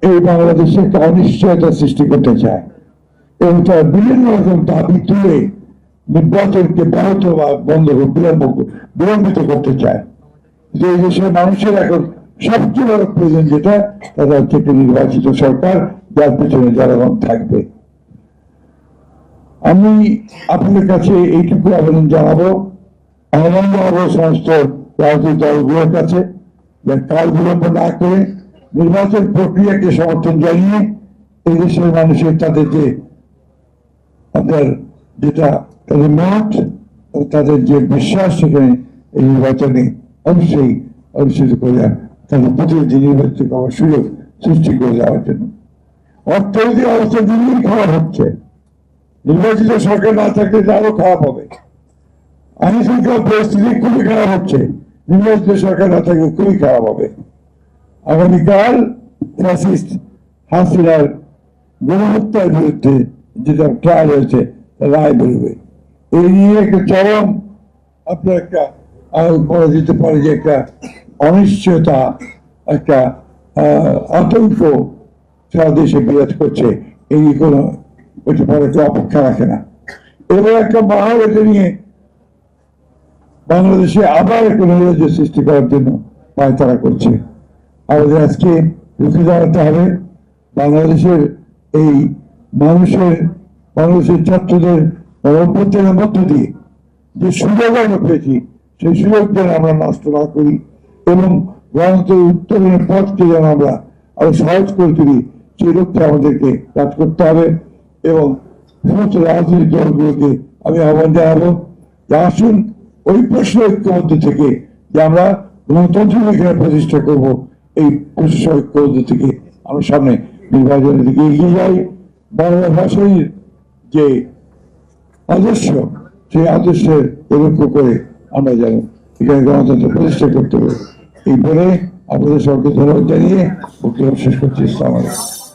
এই বাংলাদেশে একটা অনিশ্চয়তা সৃষ্টি করতে চায় এবং তার বিভিন্ন রকম দাবি তুলে নির্বাচনকে ব্যাহত বা বন্ধ বিলম্বিত করতে চায়। যে এই দেশের মানুষের এখন সবচেয়ে বড় প্রয়োজন যেটা, তারা হচ্ছে একটি নির্বাচিত সরকার যার পেছনে জনগণ থাকবে। আমি আপনাদের কাছে এইটুকু আবেদন জানাবো, আহ্বান জানাবো সমস্ত রাজনৈতিক দলগুলোর কাছে কাল বিলম্ব না করে নির্বাচন প্রক্রিয়াকে সমর্থন জানিয়ে এই দেশের মানুষের তাদের যে আপনার যেটা তাদের মত ও তাদের যে বিশ্বাস সেখানে এই নির্বাচনে অবশ্যই অনুষ্ঠিত করে তাদের প্রতিনিধি নির্বাচিত করার সুযোগ সৃষ্টি করে যাওয়ার জন্য। অর্থনৈতিক অবস্থা দিনই খারাপ হচ্ছে, নির্বাচিত সরকার না থাকলে আরো খারাপ হবে। আইন শৃঙ্খলা পরিস্থিতি খুবই খারাপ হচ্ছে, নির্বাচিত সরকার না থাকলে খুবই খারাপ হবে। আগামীকাল ফ্যাসিস্ট হাসিনার গণহত্যার বিরুদ্ধে যেটা ট্রায়াল হয়েছে রায় বেরোবে। এই নিয়ে একটা চরম আপনার একটা বলা যেতে পারে যে একটা অনিশ্চয়তা, একটা আতঙ্ক সারা দেশে বিরাজ করছে। এই কোনো এটা পরে কেউ অপেক্ষা রাখে না। এবার একটা মহল এটা নিয়ে বাংলাদেশে আবার একটা নৈরাজ্য সৃষ্টি করার জন্য পায়তারা করছে। আমাদের আজকে রুখে দাঁড়াতে হবে। বাংলাদেশের এই বাংলাদেশের ছাত্রদের অভ্যুত্থানের মধ্য দিয়ে যে সুযোগ আমরা পেয়েছি সেই সুযোগ যেন আমরা নষ্ট না করি এবং গণতন্ত্রের উত্তরণের পথকে যেন আমরা আরো সহজ করে তুলি, সেই লক্ষ্যে আমাদেরকে কাজ করতে হবে। এবং সমস্ত রাজনৈতিক দলগুলোকে আমি আহ্বান জানাবো যে আসুন ওই প্রশ্ন ঐক্যবদ্ধ থেকে যে আমরা গণতন্ত্র এখানে প্রতিষ্ঠা করবো, এই প্রশ্ন ঐক্যবদ্ধ থেকে আমরা সামনে নির্বাচনের দিকে এগিয়ে যাই। বাংলা ভাষায় যে আদর্শ, সেই আদর্শের লক্ষ্য করে আমরা যেন এখানে গণতন্ত্র প্রতিষ্ঠা করতে পারি। এই বলে আপনাদের সবকে ধন্যবাদ জানিয়ে বক্তব্য শেষ করছি। আসসালামু আলাইকুম।